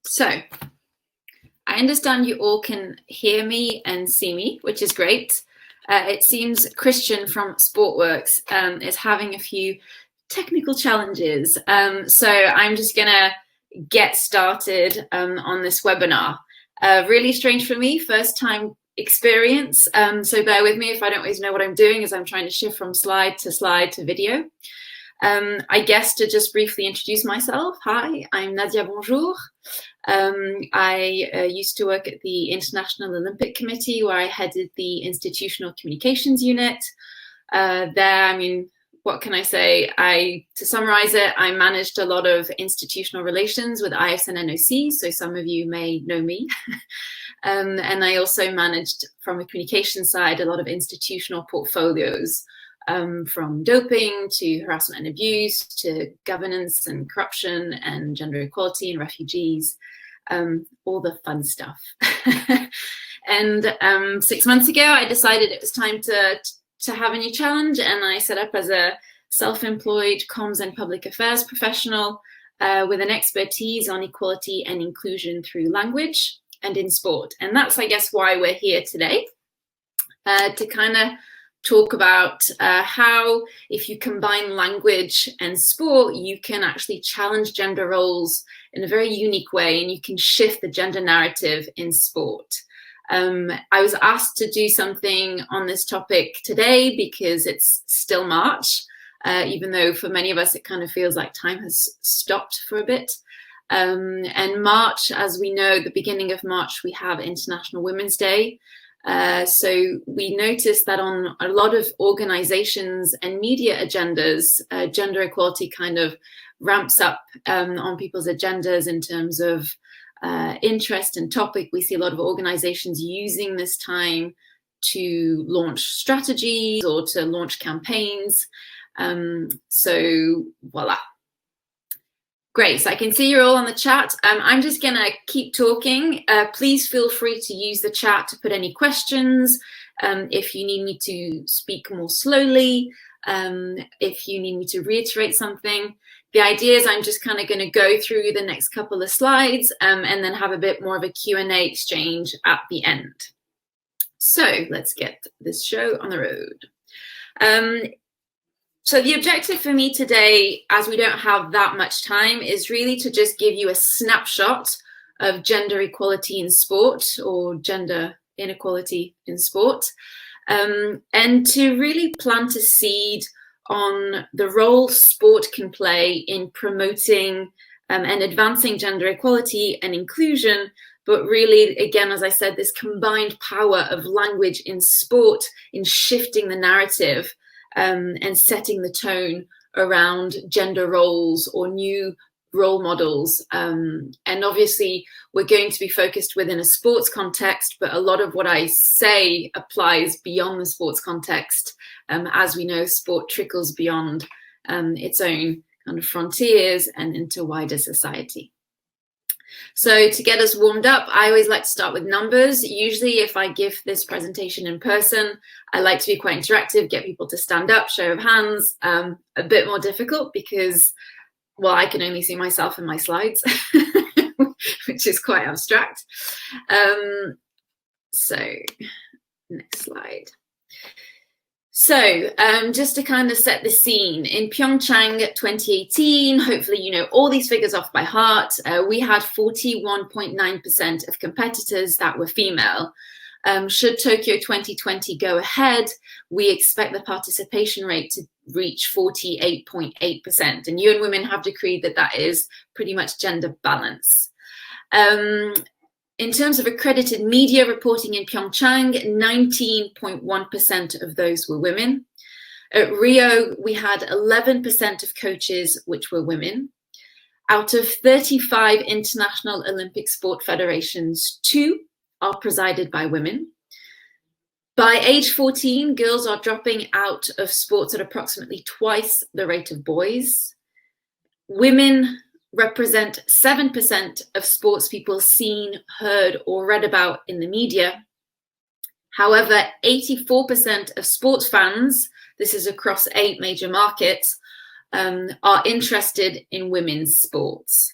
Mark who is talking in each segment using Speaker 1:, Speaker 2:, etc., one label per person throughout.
Speaker 1: So, I understand you all can hear me and see me, which is great. It seems Christian from SportWorks is having a few technical challenges. So I'm just going to get started on this webinar. Really strange for me, first time experience. So bear with me if I don't always know what I'm doing as I'm trying to shift from slide to video. I guess to just briefly introduce myself. Hi, I'm Nadia. Bonjour. I used to work at the International Olympic Committee, where I headed the institutional communications unit. What can I say? To summarize it, I managed a lot of institutional relations with IFs and NOCs, so some of you may know me. And I also managed, from a communication side, a lot of institutional portfolios, from doping to harassment and abuse to governance and corruption and gender equality and refugees, all the fun stuff. And 6 months ago, I decided it was time to have a new challenge, and I set up as a self-employed comms and public affairs professional with an expertise on equality and inclusion through language and in sport. And that's, I guess, why we're here today, to kind of talk about how, if you combine language and sport, you can actually challenge gender roles in a very unique way, and you can shift the gender narrative in sport. I was asked to do something on this topic today because it's still March, even though for many of us it kind of feels like time has stopped for a bit. And March, as we know, the beginning of March, we have International Women's Day. So we noticed that on a lot of organizations and media agendas, gender equality kind of ramps up on people's agendas in terms of interest and topic. We see a lot of organizations using this time to launch strategies or to launch campaigns. So voila. Great, so I can see you're all on the chat. I'm just gonna keep talking. Please feel free to use the chat to put any questions. If you need me to speak more slowly, if you need me to reiterate something. The idea is I'm just kind of gonna go through the next couple of slides and then have a bit more of a Q&A exchange at the end. So let's get this show on the road. So the objective for me today, as we don't have that much time, is really to just give you a snapshot of gender equality in sport, or gender inequality in sport, and to really plant a seed on the role sport can play in promoting and advancing gender equality and inclusion, but really, again, as I said, this combined power of language in sport in shifting the narrative and setting the tone around gender roles or new role models. And obviously, we're going to be focused within a sports context, but a lot of what I say applies beyond the sports context. As we know, sport trickles beyond its own kind of frontiers and into wider society. So to get us warmed up, I always like to start with numbers. Usually if I give this presentation in person, I like to be quite interactive, get people to stand up, show of hands. A bit more difficult because, well, I can only see myself in my slides, which is quite abstract. So next slide. So just to kind of set the scene, in Pyeongchang 2018, hopefully you know all these figures off by heart, we had 41.9% of competitors that were female. Should Tokyo 2020 go ahead, we expect the participation rate to reach 48.8%. And UN Women have decreed that that is pretty much gender balance. In terms of accredited media reporting in Pyeongchang, 19.1% of those were women. At Rio, we had 11% of coaches which were women. Out of 35 international Olympic sport federations, 2 are presided by women. By age 14, girls are dropping out of sports at approximately twice the rate of boys. Women represent 7% of sports people seen, heard, or read about in the media. However, 84% of sports fans, this is across 8 major markets, are interested in women's sports.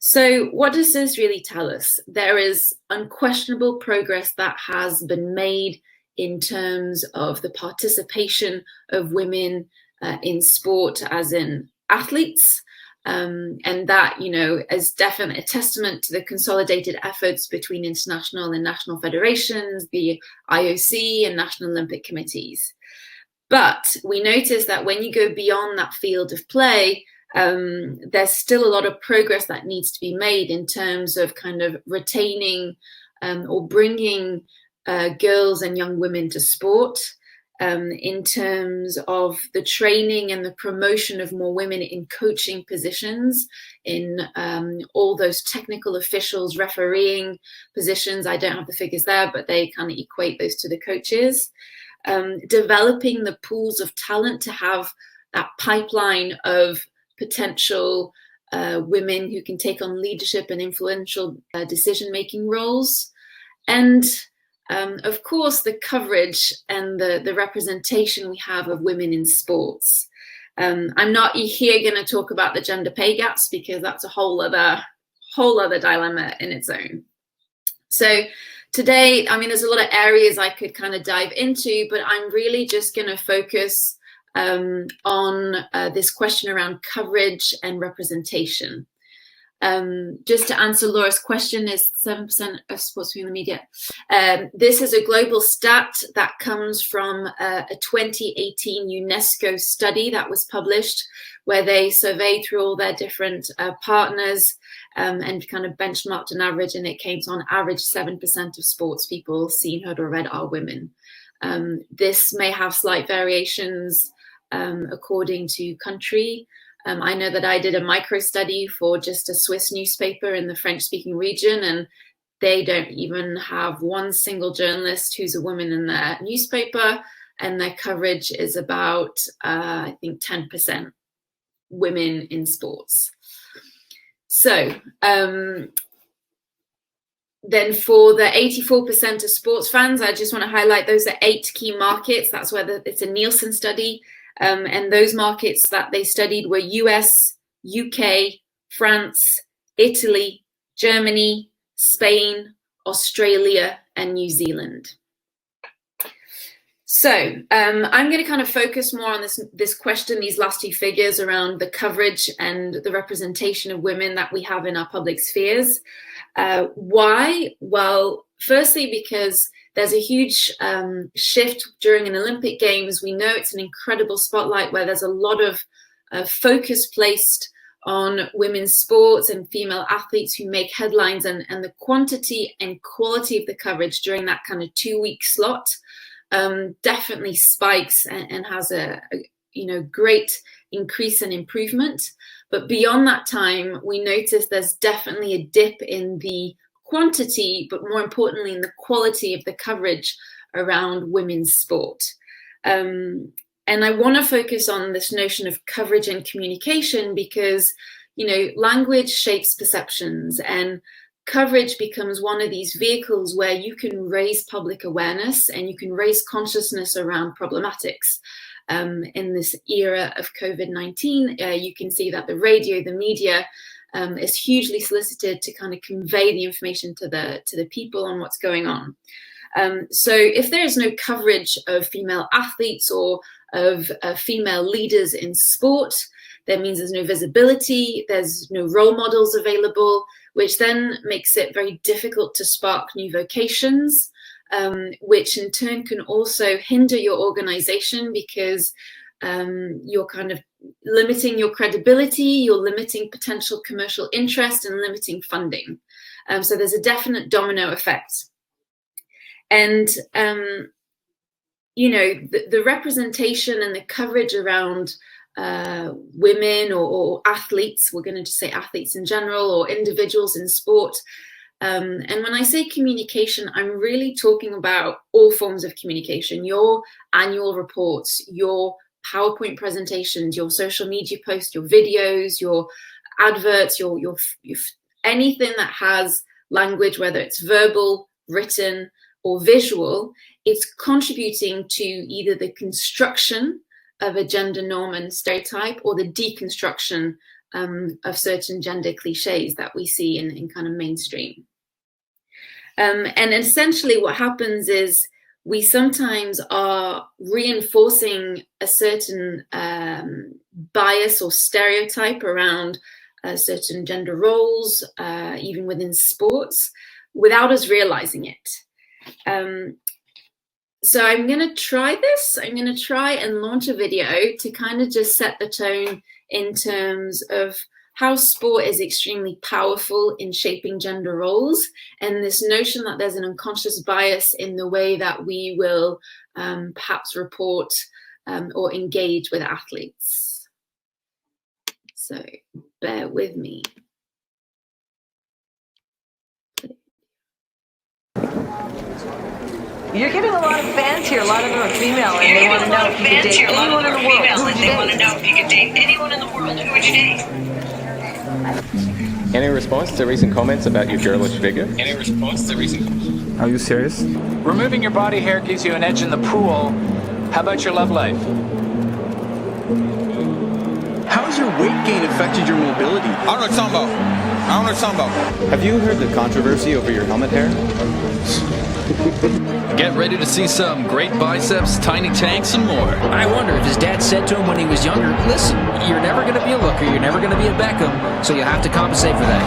Speaker 1: So what does this really tell us? There is unquestionable progress that has been made in terms of the participation of women in sport, as in athletes. And that, is definitely a testament to the consolidated efforts between international and national federations, the IOC and National Olympic Committees. But we notice that when you go beyond that field of play, there's still a lot of progress that needs to be made in terms of kind of retaining or bringing girls and young women to sport, in terms of the training and the promotion of more women in coaching positions, in all those technical officials, refereeing positions. I don't have the figures there, but they kind of equate those to the coaches. Developing the pools of talent to have that pipeline of potential women who can take on leadership and influential decision-making roles. And of course, the coverage and the representation we have of women in sports. I'm not here going to talk about the gender pay gaps, because that's a whole other dilemma in its own. So today, there's a lot of areas I could kind of dive into, but I'm really just going to focus on this question around coverage and representation. Just to answer Laura's question, is 7% of sports in the media. This is a global stat that comes from a 2018 UNESCO study that was published, where they surveyed through all their different partners and kind of benchmarked an average, and it came to, on average, 7% of sports people seen, heard, or read are women. This may have slight variations according to country. I know that I did a micro study for just a Swiss newspaper in the French-speaking region, and they don't even have one single journalist who's a woman in their newspaper, and their coverage is about, I think, 10% women in sports. So then for the 84% of sports fans, I just want to highlight those are 8 key markets. That's where it's a Nielsen study. And those markets that they studied were US, UK, France, Italy, Germany, Spain, Australia, and New Zealand. So I'm going to kind of focus more on this question, these last 2 figures around the coverage and the representation of women that we have in our public spheres. Why? Well, firstly, because there's a huge shift during an Olympic Games. We know it's an incredible spotlight where there's a lot of focus placed on women's sports and female athletes who make headlines, and the quantity and quality of the coverage during that kind of 2-week slot definitely spikes and has a great increase and improvement. But beyond that time, we notice there's definitely a dip in the quantity, but more importantly in the quality of the coverage around women's sport. And I want to focus on this notion of coverage and communication because, language shapes perceptions, and coverage becomes one of these vehicles where you can raise public awareness and you can raise consciousness around problematics. In this era of COVID-19, you can see that the radio, the media, is hugely solicited to kind of convey the information to the people on what's going on. So if there is no coverage of female athletes or of female leaders in sport, that means there's no visibility, there's no role models available, which then makes it very difficult to spark new vocations, which in turn can also hinder your organization because you're kind of limiting your credibility, you're limiting potential commercial interest and limiting funding. So there's a definite domino effect. And, the representation and the coverage around women or athletes, we're going to just say athletes in general, or individuals in sport. And when I say communication, I'm really talking about all forms of communication, your annual reports, your PowerPoint presentations, your social media posts, your videos, your adverts, your anything that has language, whether it's verbal, written, or visual. It's contributing to either the construction of a gender norm and stereotype, or the deconstruction of certain gender cliches that we see in kind of mainstream. And essentially what happens is we sometimes are reinforcing a certain bias or stereotype around certain gender roles, even within sports, without us realizing it. So I'm going to try this. I'm going to try and launch a video to kind of just set the tone in terms of how sport is extremely powerful in shaping gender roles, and this notion that there's an unconscious bias in the way that we will perhaps report or engage with athletes. So bear with me.
Speaker 2: You're getting a lot of fans here. A lot of them are female, and they want to know if you could date anyone in the world. Who would you date?
Speaker 3: Any response to recent comments about your girlish figure?
Speaker 4: Are you serious?
Speaker 5: Removing your body hair gives you an edge in the pool. How about your love life?
Speaker 6: How has your weight gain affected your mobility?
Speaker 7: I don't know what you're talking about.
Speaker 6: Have you heard the controversy over your helmet hair?
Speaker 8: Get ready to see some great biceps, tiny tanks, and more.
Speaker 9: I wonder if his dad said to him when he was younger, listen, you're never going to be a Looker, you're never going to be a Beckham, so you have to compensate for that.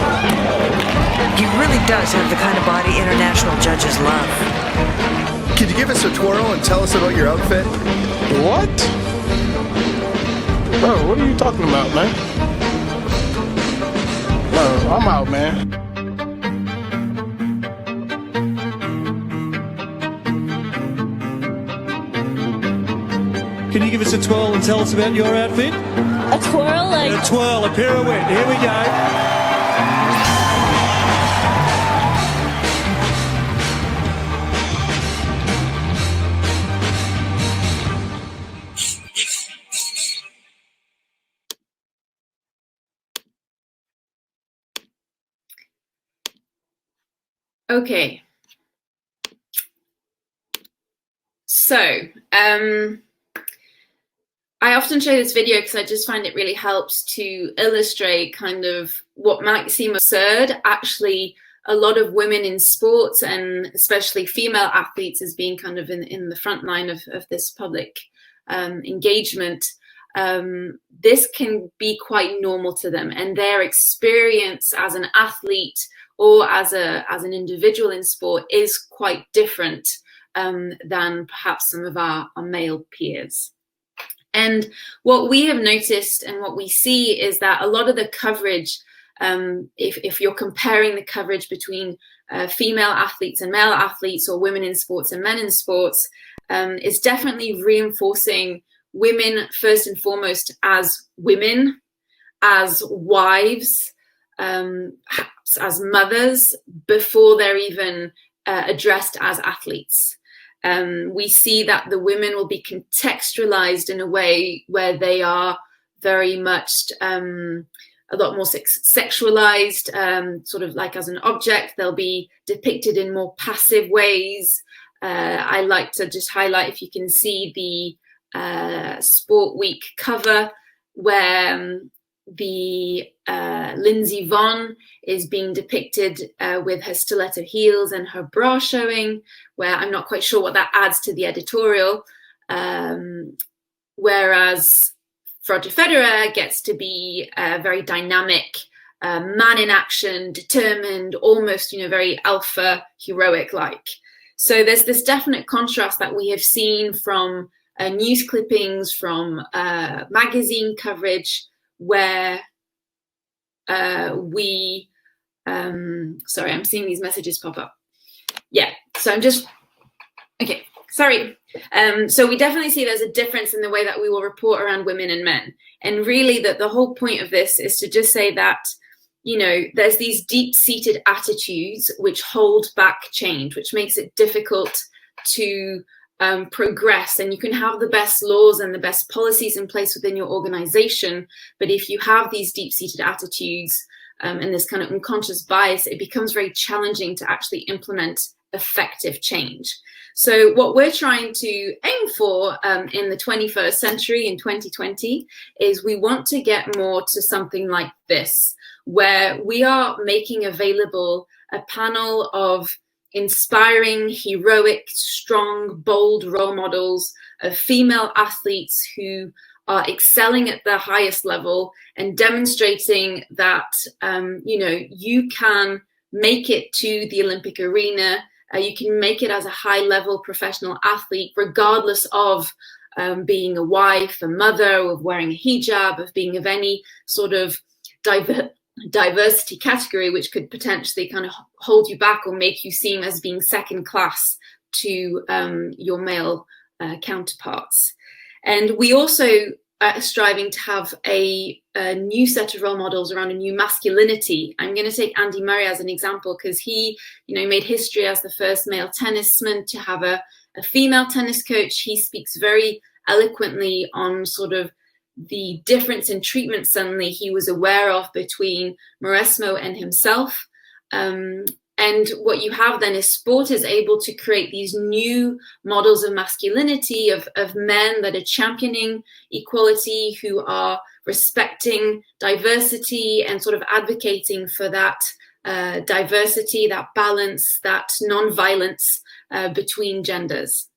Speaker 2: He really does have the kind of body international judges love.
Speaker 10: Could you give us a twirl and tell us about your outfit?
Speaker 4: What? Bro, what are you talking about, man? Bro, I'm out, man.
Speaker 11: Can you give us a twirl and tell us about your outfit?
Speaker 12: A twirl, like...
Speaker 11: A twirl, a pirouette. Here we go.
Speaker 1: Okay. So, I often show this video because I just find it really helps to illustrate kind of what might seem absurd. Actually, a lot of women in sports, and especially female athletes, as being kind of in the front line of this public engagement, this can be quite normal to them, and their experience as an athlete or as an individual in sport is quite different than perhaps some of our male peers. And what we have noticed and what we see is that a lot of the coverage, if you're comparing the coverage between female athletes and male athletes, or women in sports and men in sports, is definitely reinforcing women first and foremost as women, as wives, as mothers, before they're even addressed as athletes. We see that the women will be contextualized in a way where they are very much a lot more sexualized, sort of like as an object. They'll be depicted in more passive ways. I like to just highlight, if you can see the Sport Week cover, where the Lindsey Vonn is being depicted with her stiletto heels and her bra showing, where I'm not quite sure what that adds to the editorial. Whereas Roger Federer gets to be a very dynamic man in action, determined, almost, very alpha heroic like. So there's this definite contrast that we have seen from news clippings, from magazine coverage, where sorry, I'm seeing these messages pop up. Yeah, so okay, sorry. So we definitely see there's a difference in the way that we will report around women and men. And really the whole point of this is to just say that, there's these deep-seated attitudes which hold back change, which makes it difficult to progress. And you can have the best laws and the best policies in place within your organization, but if you have these deep-seated attitudes and this kind of unconscious bias, it becomes very challenging to actually implement effective change. So what we're trying to aim for in the 21st century, in 2020, is we want to get more to something like this, where we are making available a panel of inspiring, heroic, strong, bold role models of female athletes who are excelling at the highest level and demonstrating that, you can make it to the Olympic arena. You can make it as a high-level professional athlete, regardless of being a wife, a mother, of wearing a hijab, of being of any sort of diversity category, which could potentially kind of hold you back or make you seem as being second class to your male counterparts. And we also are striving to have a new set of role models around a new masculinity. I'm going to take Andy Murray as an example because he, made history as the first male tennisman to have a female tennis coach. He speaks very eloquently on sort of the difference in treatment suddenly he was aware of between Mauresmo and himself. And what you have then is sport is able to create these new models of masculinity, of men that are championing equality, who are respecting diversity and sort of advocating for that diversity, that balance, that non-violence between genders.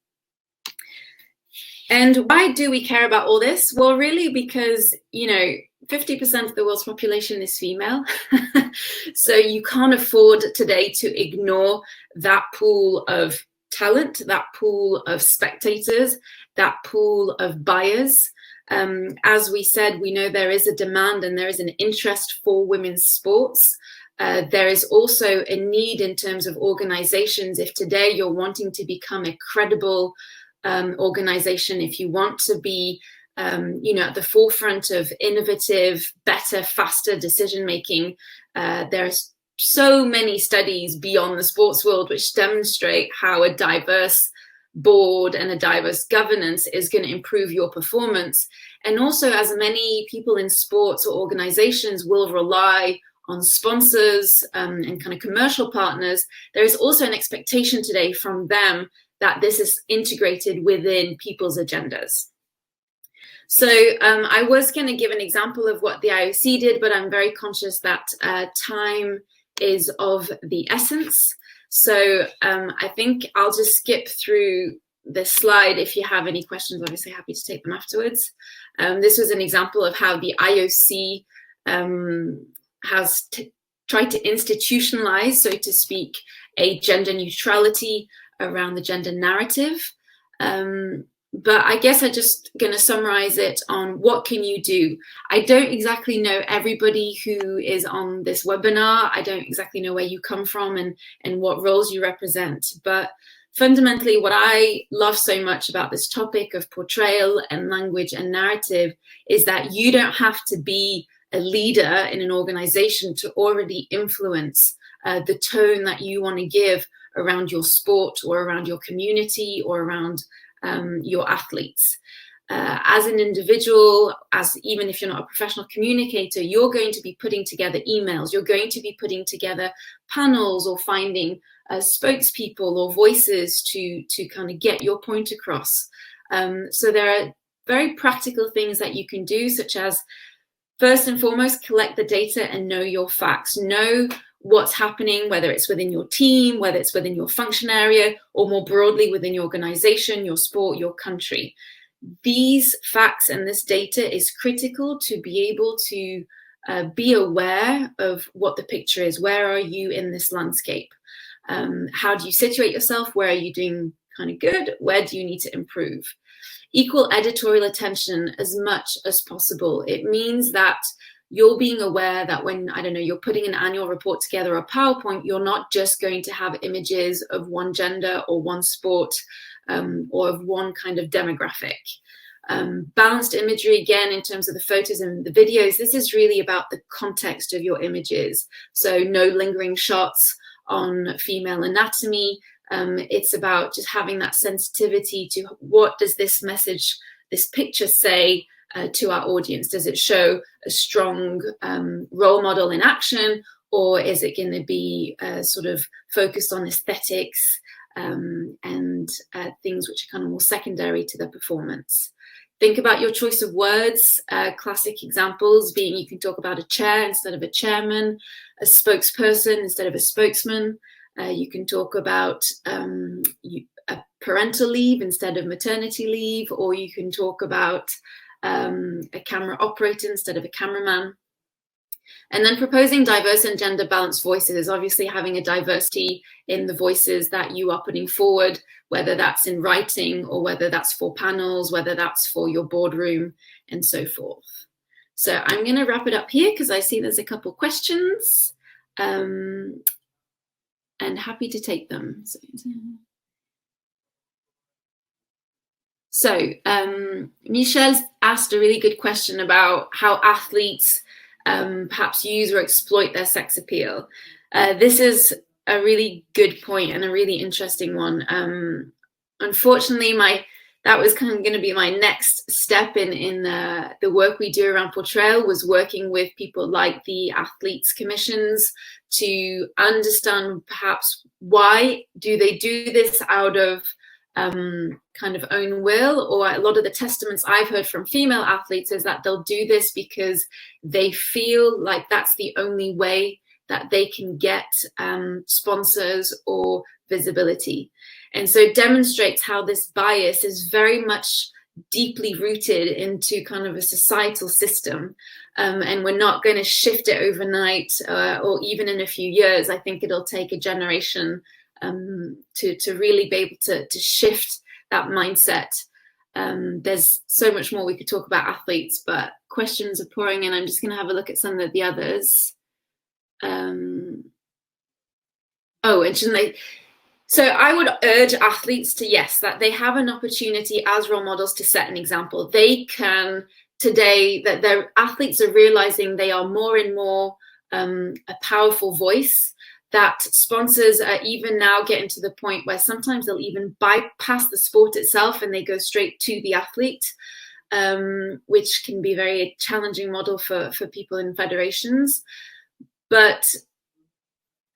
Speaker 1: And why do we care about all this? Well, really because, 50% of the world's population is female. So you can't afford today to ignore that pool of talent, that pool of spectators, that pool of buyers. As we said, we know there is a demand and there is an interest for women's sports. There is also a need in terms of organizations. If today you're wanting to become a credible organization, if you want to be at the forefront of innovative, better, faster decision making, there's so many studies beyond the sports world which demonstrate how a diverse board and a diverse governance is going to improve your performance. And also, as many people in sports or organizations will rely on sponsors and kind of commercial partners, there is also an expectation today from them that this is integrated within people's agendas. So I was going to give an example of what the IOC did, but I'm very conscious that time is of the essence. So I think I'll just skip through this slide. If you have any questions, obviously happy to take them afterwards. This was an example of how the IOC has tried to institutionalize, so to speak, a gender neutrality around the gender narrative. But I guess I'm just going to summarize it on what can you do. I don't exactly know everybody who is on this webinar. I don't exactly know where you come from and what roles you represent. But fundamentally, what I love so much about this topic of portrayal and language and narrative is that you don't have to be a leader in an organization to already influence the tone that you want to give around your sport or around your community or around your athletes. As an individual, even if you're not a professional communicator, you're going to be putting together emails, you're going to be putting together panels or finding spokespeople or voices to kind of get your point across. So there are very practical things that you can do, such as, first and foremost, collect the data and know your facts. Know what's happening, whether it's within your team, whether it's within your function area, or more broadly within your organization, your sport, your country. These facts and this data is critical to be able to be aware of what the picture is. Where are you in this landscape? How do you situate yourself? Where are you doing kind of good? Where do you need to improve? Equal editorial attention as much as possible. It means that you're being aware that when, you're putting an annual report together or PowerPoint, you're not just going to have images of one gender or one sport or of one kind of demographic. Balanced imagery, again, in terms of the photos and the videos, this is really about the context of your images. So no lingering shots on female anatomy. It's about just having that sensitivity to what does this message, this picture say to our audience? Does it show a strong role model in action, or is it going to be sort of focused on aesthetics and things which are kind of more secondary to their performance? Think about your choice of words. Classic examples being you can talk about a chair instead of a chairman, a spokesperson instead of a spokesman. You can talk about a parental leave instead of maternity leave, or you can talk about a camera operator instead of a cameraman. And then proposing diverse and gender balanced voices, obviously having a diversity in the voices that you are putting forward, whether that's in writing or whether that's for panels, whether that's for your boardroom and so forth. So I'm going to wrap it up here because I see there's a couple questions and happy to take them. So Michelle's asked a really good question about how athletes perhaps use or exploit their sex appeal. This is a really good point and a really interesting one. Unfortunately, that was kind of going to be my next step in the work we do around Portrayal, was working with people like the athletes commissions to understand perhaps why do they do this out of kind of own will, or a lot of the testaments I've heard from female athletes is that they'll do this because they feel like that's the only way that they can get sponsors or visibility. And so it demonstrates how this bias is very much deeply rooted into kind of a societal system, and we're not going to shift it overnight or even in a few years. I think it'll take a generation to really be able to shift that mindset. There's so much more we could talk about athletes, but questions are pouring in. I'm just going to have a look at some of the others. And shouldn't they? So I would urge athletes to, yes, that they have an opportunity as role models to set an example. They can today, that their athletes are realizing they are more and more a powerful voice, that sponsors are even now getting to the point where sometimes they'll even bypass the sport itself and they go straight to the athlete, which can be a very challenging model for people in federations. But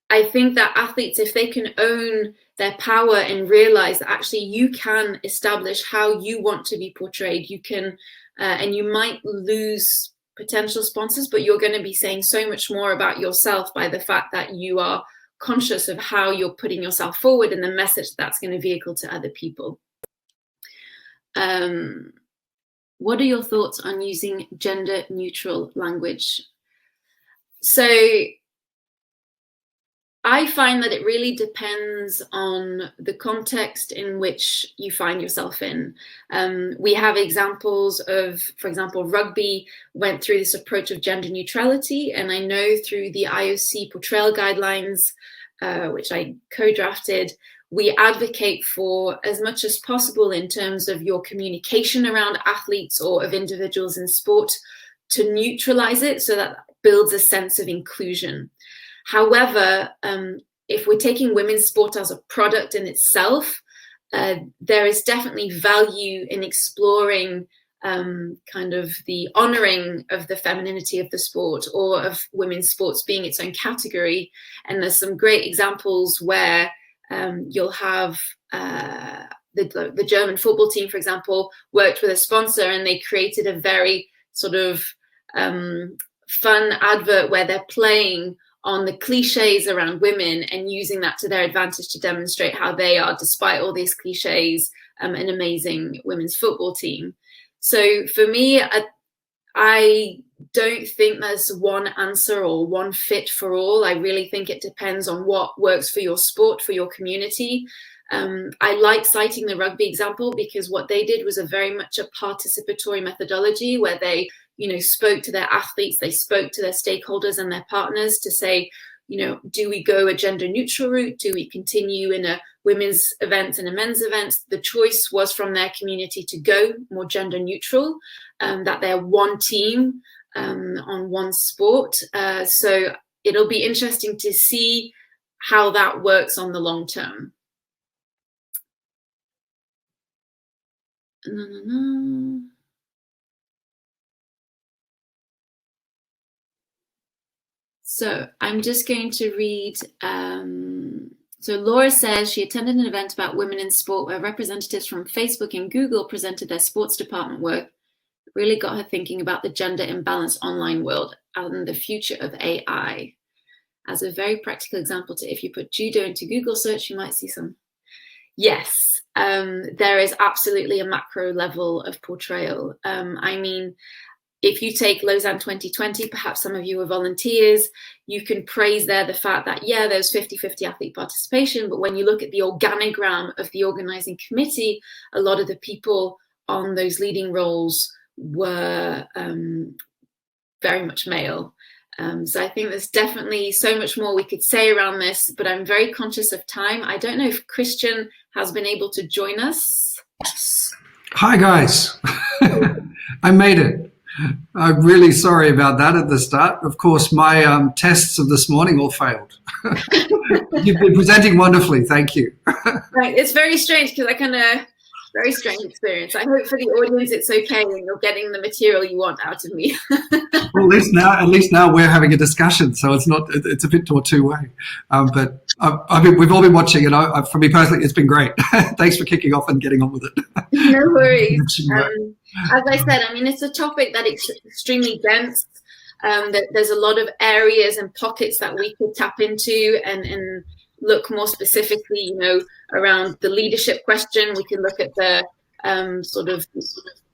Speaker 1: I think that athletes, if they can own their power and realize that actually you can establish how you want to be portrayed, you can, and you might lose potential sponsors, but you're going to be saying so much more about yourself by the fact that you are conscious of how you're putting yourself forward and the message that's going to vehicle to other people. What are your thoughts on using gender neutral language? So I find that it really depends on the context in which you find yourself in. We have examples of, for example, rugby went through this approach of gender neutrality, and I know through the IOC Portrayal guidelines, which I co-drafted, we advocate for as much as possible in terms of your communication around athletes or of individuals in sport to neutralize it so that builds a sense of inclusion. However, if we're taking women's sport as a product in itself, there is definitely value in exploring kind of the honoring of the femininity of the sport, or of women's sports being its own category. And there's some great examples where you'll have the German football team, for example, worked with a sponsor and they created a very sort of fun advert where they're playing on the cliches around women and using that to their advantage to demonstrate how they are, despite all these cliches, an amazing women's football team. So for me, I don't think there's one answer or one fit for all. I really think it depends on what works for your sport, for your community. I like citing the rugby example because what they did was a very much a participatory methodology where they, spoke to their athletes, they spoke to their stakeholders and their partners to say, do we go a gender neutral route? Do we continue in a women's events and a men's events? The choice was from their community to go more gender neutral, that they're one team on one sport. So it'll be interesting to see how that works on the long term. So I'm just going to read. So Laura says she attended an event about women in sport where representatives from Facebook and Google presented their sports department work. It really got her thinking about the gender imbalance online world and the future of AI. As a very practical example, if you put judo into Google search, you might see some. Yes, there is absolutely a macro level of portrayal. I mean, if you take Lausanne 2020, perhaps some of you were volunteers, you can praise there the fact that, yeah, there's 50-50 athlete participation, but when you look at the organogram of the organizing committee, a lot of the people on those leading roles were very much male. So I think there's definitely so much more we could say around this, but I'm very conscious of time. I don't know if Christian has been able to join us.
Speaker 12: Hi, guys. I made it. I'm really sorry about that at the start. Of course, my tests of this morning all failed. You've been presenting wonderfully. Thank you.
Speaker 1: Right. It's very strange because very strange experience. I hope for the audience it's okay and you're getting the material you want out of me.
Speaker 12: Well, at least now we're having a discussion, so it's a bit more two-way. But we've all been watching, and for me personally, it's been great. Thanks for kicking off and getting on with it.
Speaker 1: No worries. As I said, I mean, it's a topic that is extremely dense. That there's a lot of areas and pockets that we could tap into and look more specifically, around the leadership question. We can look at the sort of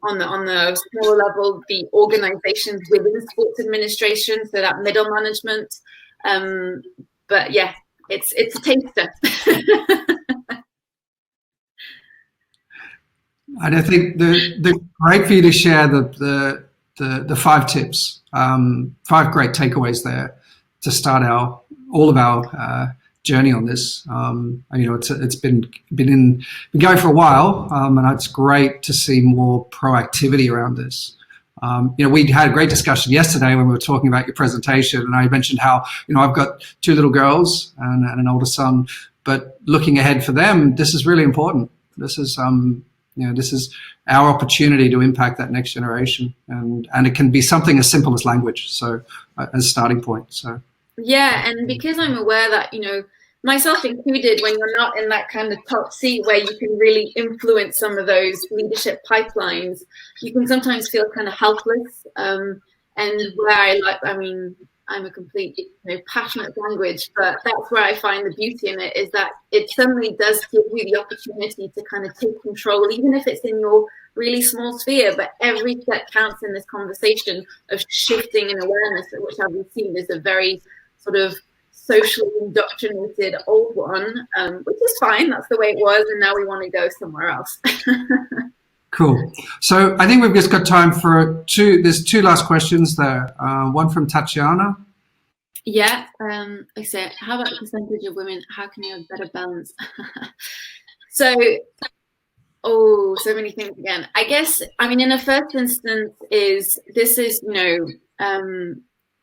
Speaker 1: on the smaller level, the organizations within sports administration, so that middle management. But yeah, it's a taster.
Speaker 12: And I think the great for you to share the 5 tips, 5 great takeaways there to start all of our journey on this. It's been going for a while, and it's great to see more proactivity around this. We had a great discussion yesterday when we were talking about your presentation, and I mentioned how I've got 2 little girls and an older son, but looking ahead for them, this is really important. This is this is our opportunity to impact that next generation, and it can be something as simple as language, so as a starting point. So.
Speaker 1: Yeah, and because I'm aware that, myself included, when you're not in that kind of top seat where you can really influence some of those leadership pipelines, you can sometimes feel kind of helpless. And where I'm a complete, passionate language, but that's where I find the beauty in it, is that it suddenly does give you the opportunity to kind of take control, even if it's in your really small sphere, but every step counts in this conversation of shifting an awareness, which as we've seen is a very sort of socially indoctrinated old one, which is fine. That's the way it was. And now we want to go somewhere else.
Speaker 12: Cool. So I think we've just got time for there's 2 last questions there. One from Tatiana.
Speaker 1: Yeah. I said, how about the percentage of women? How can you have better balance? So many things again. I guess, in the first instance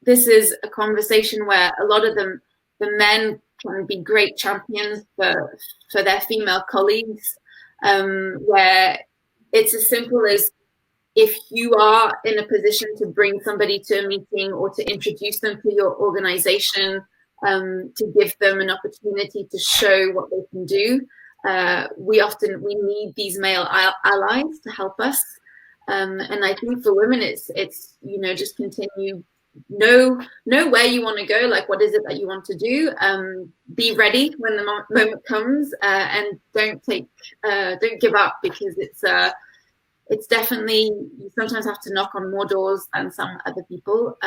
Speaker 1: this is a conversation where a lot of the men can be great champions for their female colleagues, where it's as simple as, if you are in a position to bring somebody to a meeting or to introduce them to your organization, to give them an opportunity to show what they can do. We need these male allies to help us. And I think for women, it's just continue, know where you want to go, like what is it that you want to do, be ready when the moment comes, and don't give up, because it's definitely, you sometimes have to knock on more doors than some other people,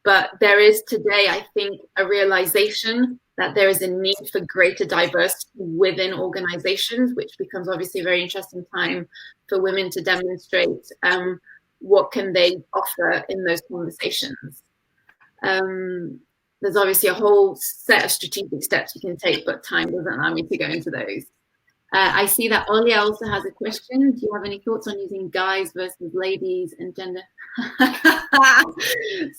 Speaker 1: but there is today, I think, a realization that there is a need for greater diversity within organizations, which becomes obviously a very interesting time for women to demonstrate what can they offer in those conversations. There's obviously a whole set of strategic steps you can take, but time doesn't allow me to go into those. I see that Olia also has a question. Do you have any thoughts on using guys versus ladies and gender?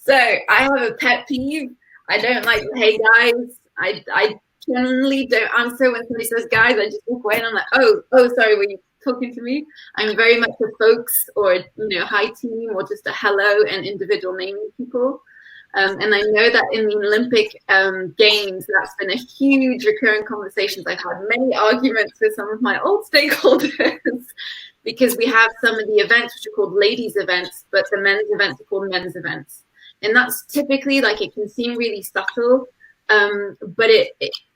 Speaker 1: So I have a pet peeve. I don't like, hey guys. I generally don't answer when somebody says guys. I just walk away and I'm like, oh, sorry, were you talking to me? I'm very much a folks or hi team or just a hello and individual naming people. And I know that in the Olympic Games, that's been a huge recurring conversation. I've had many arguments with some of my old stakeholders because we have some of the events which are called ladies' events, but the men's events are called men's events. And that's typically, like, it can seem really subtle, but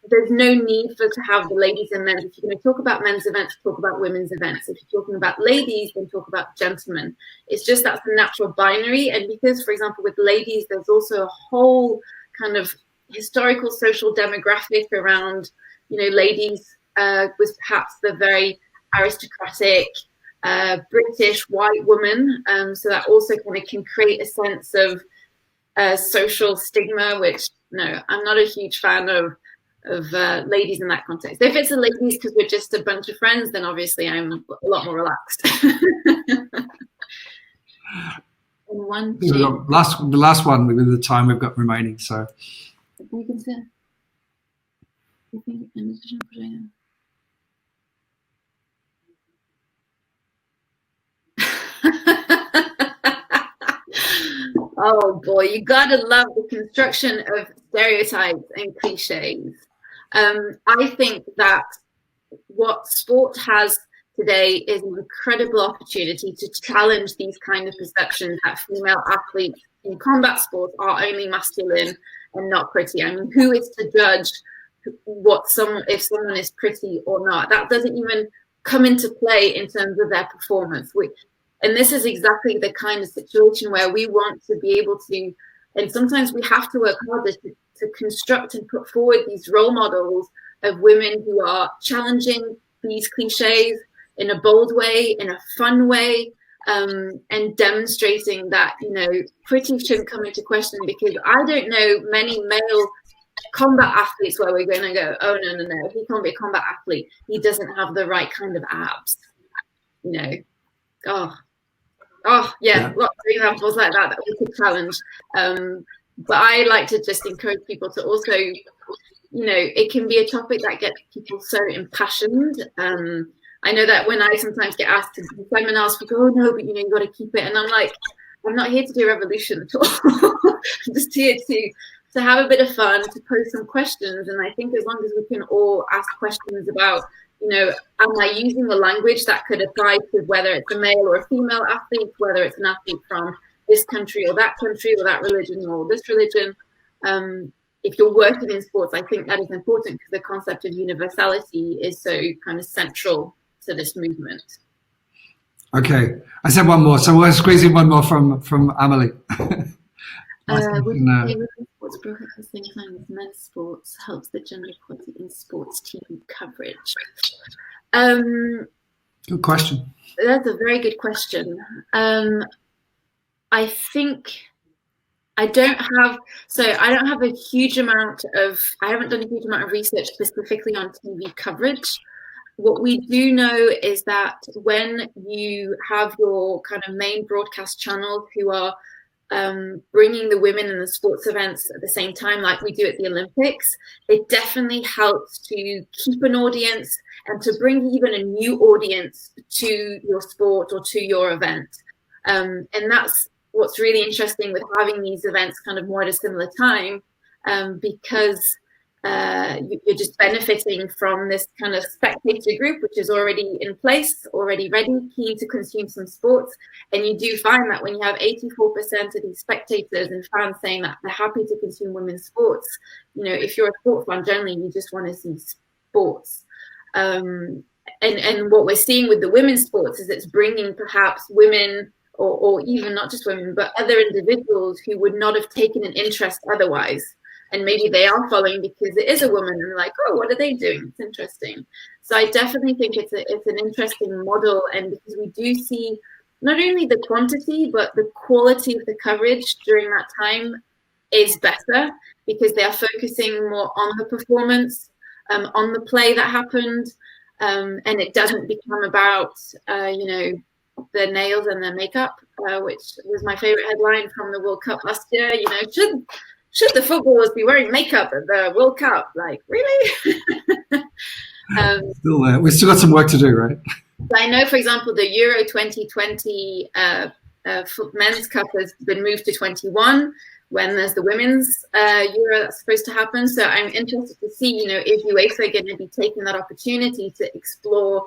Speaker 1: there's no need to have the ladies and men's. If you're going to talk about men's events, talk about women's events. If you're talking about ladies, then talk about gentlemen. It's just that's the natural binary. And because, for example, with ladies, there's also a whole kind of historical social demographic around, ladies was perhaps the very aristocratic British white woman. So that also kind of can create a sense of social stigma, which, no, I'm not a huge fan of ladies in that context. If it's a ladies because we're just a bunch of friends, then obviously I'm a lot more relaxed.
Speaker 12: The last one within the time we've got remaining. So
Speaker 1: we can say. Oh boy, you gotta love the construction of stereotypes and cliches. I think that what sport has today is an incredible opportunity to challenge these kind of perceptions that female athletes in combat sports are only masculine and not pretty. I mean, who is to judge if someone is pretty or not? That doesn't even come into play in terms of their performance. And this is exactly the kind of situation where we want to be able to, and sometimes we have to work harder to construct and put forward these role models of women who are challenging these cliches in a bold way, in a fun way, and demonstrating that, pretty shouldn't come into question, because I don't know many male combat athletes where we're going to go, oh, no, he can't be a combat athlete. He doesn't have the right kind of abs, Oh, yeah, lots of examples like that we could challenge. But I like to just encourage people to also, it can be a topic that gets people so impassioned. I know that when I sometimes get asked to do seminars, people go, oh, no, but, you got to keep it. And I'm like, I'm not here to do a revolution at all. I'm just here to have a bit of fun, to pose some questions. And I think as long as we can all ask questions about, am I using the language that could apply to whether it's a male or a female athlete, whether it's an athlete from this country or that religion or this religion. If you're working in sports, I think that is important because the concept of universality is so kind of central to this movement.
Speaker 12: Okay, I said one more, so we'll squeeze in one more from Amelie.
Speaker 1: Would you say women's sports broke at the same time as men's sports helps the gender equality in sports team coverage?
Speaker 12: Good question.
Speaker 1: That's a very good question. I think I don't have a huge amount of, I haven't done a huge amount of research specifically on TV coverage. What we do know is that when you have your kind of main broadcast channels who are bringing the women in the sports events at the same time, like we do at the Olympics, it definitely helps to keep an audience and to bring even a new audience to your sport or to your event. And that's what's really interesting with having these events kind of more at a similar time, because you're just benefiting from this kind of spectator group, which is already in place, already ready, keen to consume some sports. And you do find that when you have 84% of these spectators and fans saying that they're happy to consume women's sports, if you're a sports fan, generally you just want to see sports. And what we're seeing with the women's sports is it's bringing perhaps women or even not just women, but other individuals who would not have taken an interest otherwise. And maybe they are following because it is a woman and they're like, oh, what are they doing? It's interesting. So I definitely think it's an interesting model. And because we do see not only the quantity, but the quality of the coverage during that time is better because they are focusing more on the performance, on the play that happened. And it doesn't become about, their nails and their makeup, which was my favorite headline from the World Cup last year. Should the footballers be wearing makeup at the World Cup? Like, really?
Speaker 12: We've still got some work to do, right?
Speaker 1: I know, for example, the Euro 2020 men's cup has been moved to 21. when there's the women's Euro that's supposed to happen. So I'm interested to see, if UEFA are going to be taking that opportunity to explore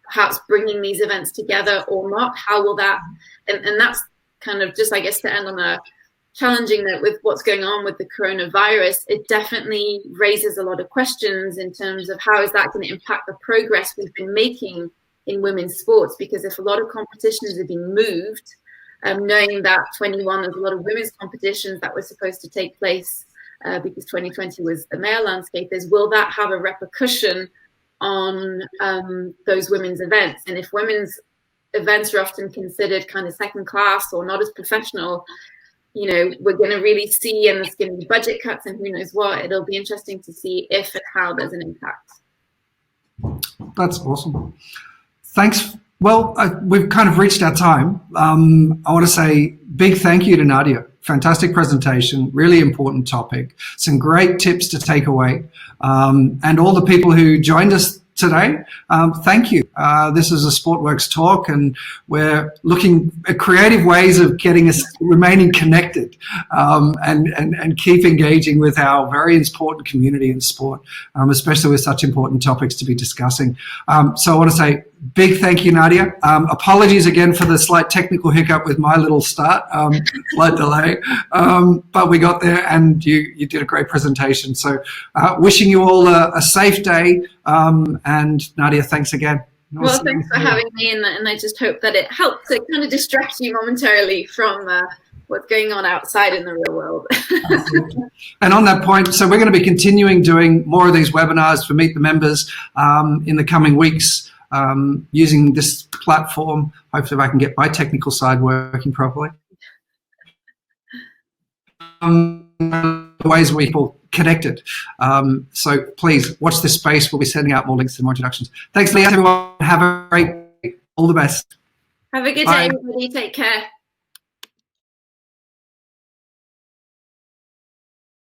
Speaker 1: perhaps bringing these events together or not. How will that, and that's kind of just, I guess, to end on a challenging note with what's going on with the coronavirus, it definitely raises a lot of questions in terms of how is that going to impact the progress we've been making in women's sports, because if a lot of competitions have been moved, knowing that 21, there's a lot of women's competitions that were supposed to take place because 2020 was the male landscape, will that have a repercussion on those women's events? And if women's events are often considered kind of second class or not as professional, we're going to really see, and there's going to be budget cuts and who knows what. It'll be interesting to see if and how there's an impact.
Speaker 12: That's awesome. Thanks. Well, we've kind of reached our time. I want to say big thank you to Nadia. Fantastic presentation, really important topic, some great tips to take away. And all the people who joined us today, thank you. This is a SportWorks talk, and we're looking at creative ways of getting us remaining connected and keep engaging with our very important community in sport, especially with such important topics to be discussing. So I want to say big thank you, Nadia. Apologies again for the slight technical hiccup with my little start, slight delay, but we got there and you did a great presentation. So wishing you all a safe day. And Nadia, thanks again.
Speaker 1: Well, thanks for having me, and I just hope that it helped to kind of distract you momentarily from what's going on outside in the real world.
Speaker 12: And on that point, so we're going to be continuing doing more of these webinars for Meet the Members in the coming weeks, using this platform. Hopefully I can get my technical side working properly. Ways we people connected. So please watch this space. We'll be sending out more links and more introductions. Thanks, Leah. Everyone, have a great day. All the best.
Speaker 1: Have a good day, everybody. Take care.